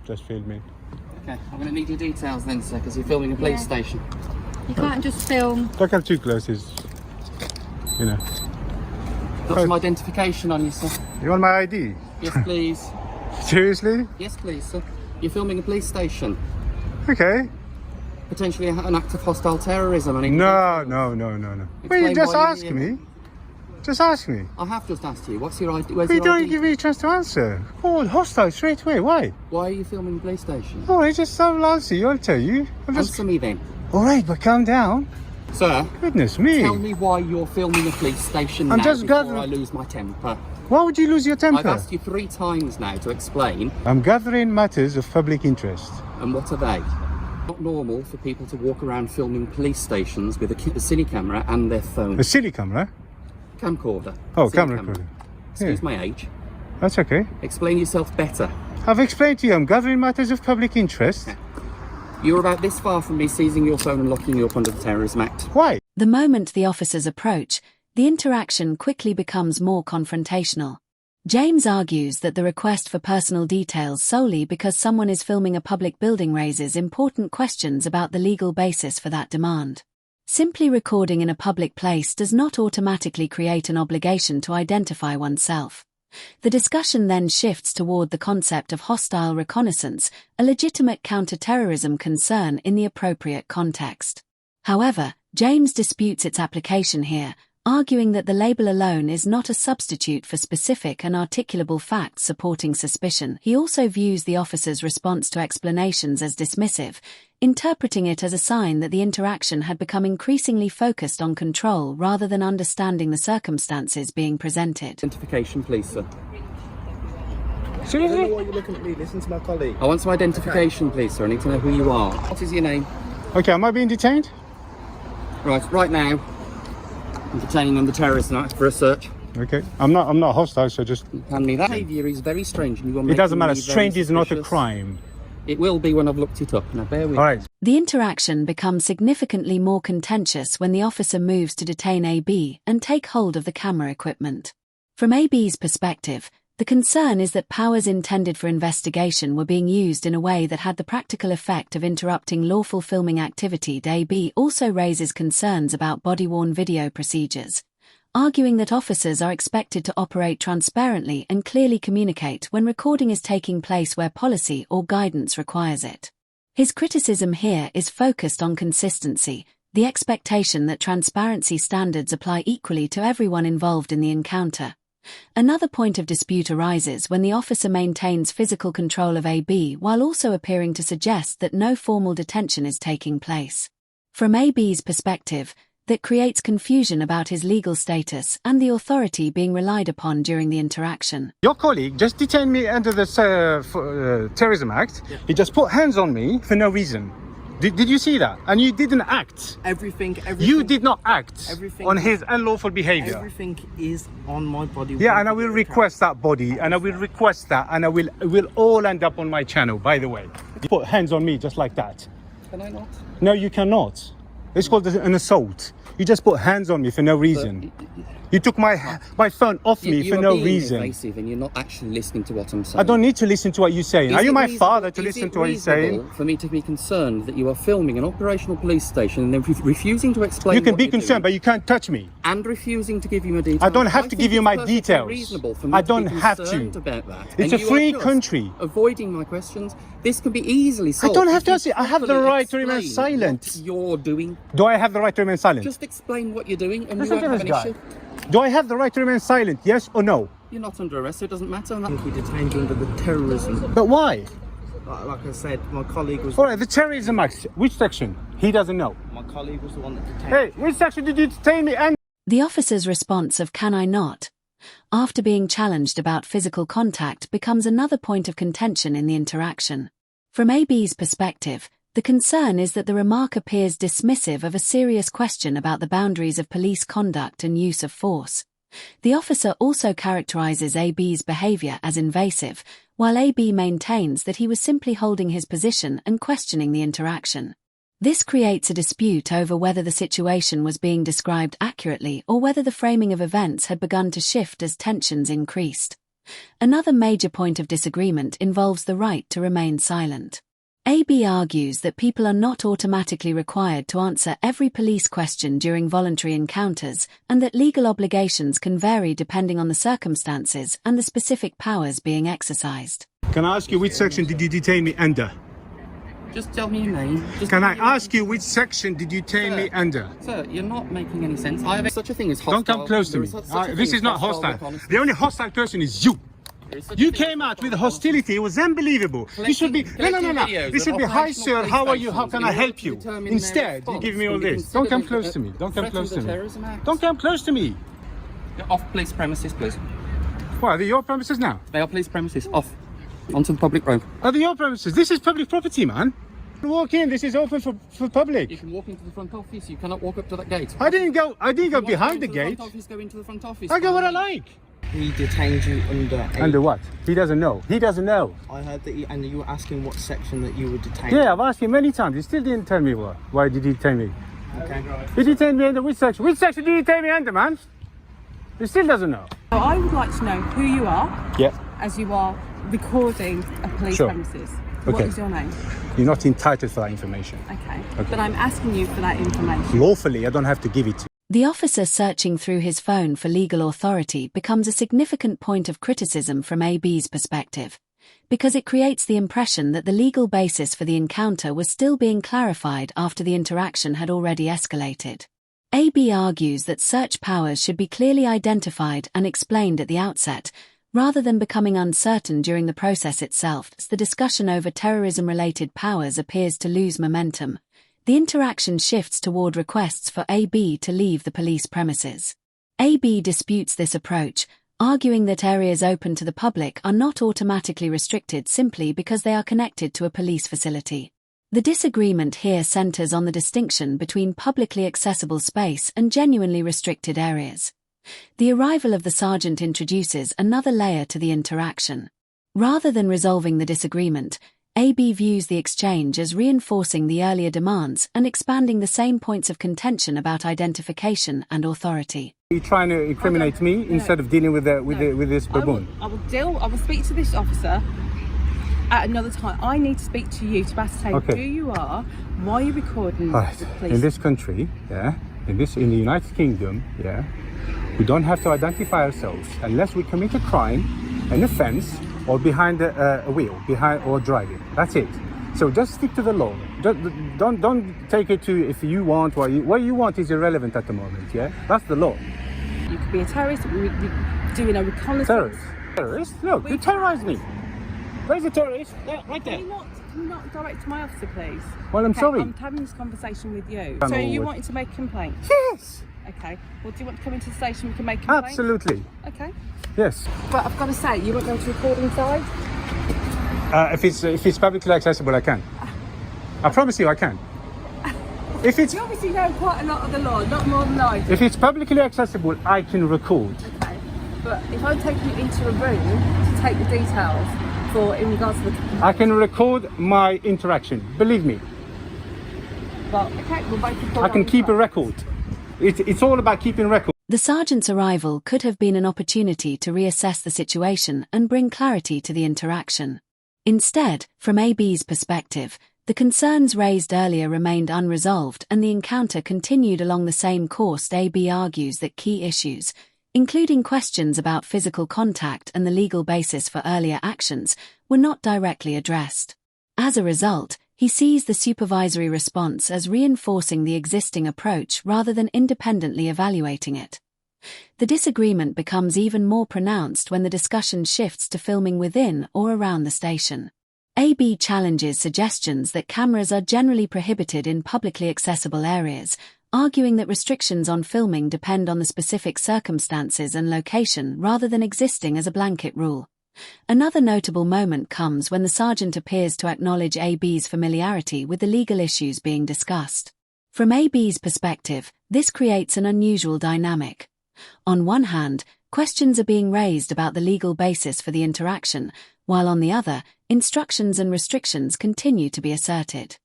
just filming. Okay, I'm going to need your details then, sir, because you're filming a police station. You can't just film. Don't come too close, is, you know. Got some identification on you, sir. You want my ID? Yes, please. Seriously? Yes, please, sir. You're filming a police station. Okay. Potentially an act of hostile terrorism. No. Well, you just ask me. Just ask me. I have just asked you. What's your ID? Where's You your don't ID? give me a chance to answer. Oh, hostile straight away. Why? Why are you filming a police station? Oh, I just don't answer you. I'll tell you. Answer me then. All right, but calm down. Sir, Goodness me. tell me why you're filming a police station I'm now just before gathering- I lose my temper. Why would you lose your temper? I've asked you 3 times now to explain. I'm gathering matters of public interest. And what are they? Not normal for people to walk around filming police stations with a cine camera and their phone. A silly camera? Camcorder. Oh, Cine camera recorder. Excuse Yeah. my age. That's okay. Explain yourself better. I've explained to you I'm gathering matters of public interest. You're about this far from me seizing your phone and locking you up under the Terrorism Act. Why? The moment the officers approach, the interaction quickly becomes more confrontational. James argues that the request for personal details solely because someone is filming a public building raises important questions about the legal basis for that demand. Simply recording in a public place does not automatically create an obligation to identify oneself. The discussion then shifts toward the concept of hostile reconnaissance, a legitimate counter-terrorism concern in the appropriate context. However, James disputes its application here, arguing that the label alone is not a substitute for specific and articulable facts supporting suspicion. He also views the officer's response to explanations as dismissive, interpreting it as a sign that the interaction had become increasingly focused on control rather than understanding the circumstances being presented. Identification, please, sir. I don't Seriously? know why you're looking at me. Listen to my colleague. I want some identification, please, sir. I need to know who you are. What is your name? Okay, am I being detained? Right now, I'm detaining under Terrorism Act for a search. Okay. I'm not hostile, so just... Hand me that. Behaviour is very strange, and you are It doesn't making matter. me very Strange is not a suspicious. crime. It will be when I've looked it up. Now, bear with me. All right. The interaction becomes significantly more contentious when the officer moves to detain AB and take hold of the camera equipment. From AB's perspective, the concern is that powers intended for investigation were being used in a way that had the practical effect of interrupting lawful filming activity. AB also raises concerns about body-worn video procedures, arguing that officers are expected to operate transparently and clearly communicate when recording is taking place where policy or guidance requires it. His criticism here is focused on consistency, the expectation that transparency standards apply equally to everyone involved in the encounter. Another point of dispute arises when the officer maintains physical control of AB while also appearing to suggest that no formal detention is taking place. From AB's perspective, that creates confusion about his legal status and the authority being relied upon during the interaction. Your colleague just detained me under the Terrorism Act. Yeah. He just put hands on me for no reason. Did you see that? And you didn't act. Everything. You did not act Everything- on his unlawful behavior. Everything is on my body. Yeah, and I will request that body, and I will request that, and it will all end up on my channel, by the way. You put hands on me just like that. Can I not? No, you cannot. It's called an assault. You just put hands on me for no reason. You took my phone off me for no reason. You're evasive and you're not actually listening to what I'm saying. I don't need to listen to what you're saying. Are you my father to listen to what you're saying? Is it reasonable for me to be concerned that you are filming an operational police station and then refusing to explain You can what be you're concerned, but doing you can't touch me. and refusing to give you my details? I don't have to give you my think it's perfectly details. reasonable for me I to be don't have to. concerned about that. It's And a you are free just country. Avoiding my questions. This can be easily I solved. don't have if to you answer. I have the properly right to remain explain silent. What you're doing. Do I have the right to remain silent? Just explain what you're doing, and Listen we to won't this have an guy. issue. Do I have the right to remain silent? Yes or no? You're not under arrest, so it doesn't matter. I think he detained you under the terrorism. But why? Like I said, my colleague was. All right, the Terrorism Act. Which section? He doesn't know. My colleague was the one that detained. Hey, which section did you detain me? And The officer's response of "can I not?" after being challenged about physical contact becomes another point of contention in the interaction. From AB's perspective, the concern is that the remark appears dismissive of a serious question about the boundaries of police conduct and use of force. The officer also characterizes AB's behavior as invasive, while AB maintains that he was simply holding his position and questioning the interaction. This creates a dispute over whether the situation was being described accurately or whether the framing of events had begun to shift as tensions increased. Another major point of disagreement involves the right to remain silent. AB argues that people are not automatically required to answer every police question during voluntary encounters, and that legal obligations can vary depending on the circumstances and the specific powers being exercised. Can I ask you which section did you detain me under? Just tell me your name. Can I ask you which section did you detain me under? Sir, you're not making any sense. I have such a thing as hostile. Don't come close to me. This is not hostile. The only hostile person is you. You came out with hostility. It was unbelievable. You should be no. This should be, hi sir, how are you? How can I help you? Instead, you give me all this. Don't come close to me. Don't come close to me. Don't come close to me. Off police premises, please. What, are they your premises now? They are police premises. Off. Onto the public road. Are they your premises? This is public property, man. Walk in. This is open for public. You can walk into the front office. You cannot walk up to that gate. I didn't go behind the gate. Go into the front office. I go what I like. He detained you under. Under what? He doesn't know. He doesn't know. I heard that, and you were asking what section that you were detained. Yeah, I've asked him many times. He still didn't tell me what. Why did he detain me? Okay. He detained me under which section? Which section did he detain me under, man? He still doesn't know. So I would like to know who you are, Yeah. as you are recording a police Sure. premises. Okay. What is your name? You're not entitled for that information. Okay. But I'm asking you for that information. Lawfully, I don't have to give it to you. The officer searching through his phone for legal authority becomes a significant point of criticism from AB's perspective, because it creates the impression that the legal basis for the encounter was still being clarified after the interaction had already escalated. AB argues that search powers should be clearly identified and explained at the outset, rather than becoming uncertain during the process itself. As the discussion over terrorism-related powers appears to lose momentum, the interaction shifts toward requests for AB to leave the police premises. AB disputes this approach, arguing that areas open to the public are not automatically restricted simply because they are connected to a police facility. The disagreement here centers on the distinction between publicly accessible space and genuinely restricted areas. The arrival of the sergeant introduces another layer to the interaction. Rather than resolving the disagreement, AB views the exchange as reinforcing the earlier demands and expanding the same points of contention about identification and authority. You're trying to incriminate me instead of dealing with this baboon. I will speak to this officer at another time. I need to speak to you to ascertain who you are, why you're recording Right. the police. In this country, in the United Kingdom, we don't have to identify ourselves unless we commit a crime, an offence, or behind a wheel, or driving. That's it. So just stick to the law. Don't take it to if you want what you want is irrelevant at the moment. Yeah, that's the law. You could be a terrorist. We're doing a reconnaissance. Terrorist? Look, you terrorised me. Where's the terrorist? There, right there. Can you not direct to my officer, please? Well, I'm sorry. I'm having this conversation with you. I'm So you always- wanted to make a complaint? Yes. Okay. Well, do you want to come into the station? We can make a complaint. Absolutely. Okay. Yes. But I've got to say, you won't be able to record inside. If it's publicly accessible, I can. I promise you, I can. If it's You obviously know quite a lot of the law, not more than I do. if it's publicly accessible, I can record. Okay. But if I take you into a room to take the details in regards to the... I can record my interaction. Believe me, Well, okay, we'll both record I can on keep a the record. It's all about keeping record. The sergeant's arrival could have been an opportunity to reassess the situation and bring clarity to the interaction. Instead, from AB's perspective, the concerns raised earlier remained unresolved and the encounter continued along the same course. AB argues that key issues, including questions about physical contact and the legal basis for earlier actions, were not directly addressed. As a result, he sees the supervisory response as reinforcing the existing approach rather than independently evaluating it. The disagreement becomes even more pronounced when the discussion shifts to filming within or around the station. AB challenges suggestions that cameras are generally prohibited in publicly accessible areas, arguing that restrictions on filming depend on the specific circumstances and location rather than existing as a blanket rule. Another notable moment comes when the sergeant appears to acknowledge AB's familiarity with the legal issues being discussed. From AB's perspective, this creates an unusual dynamic. On one hand, questions are being raised about the legal basis for the interaction, while on the other, instructions and restrictions continue to be asserted.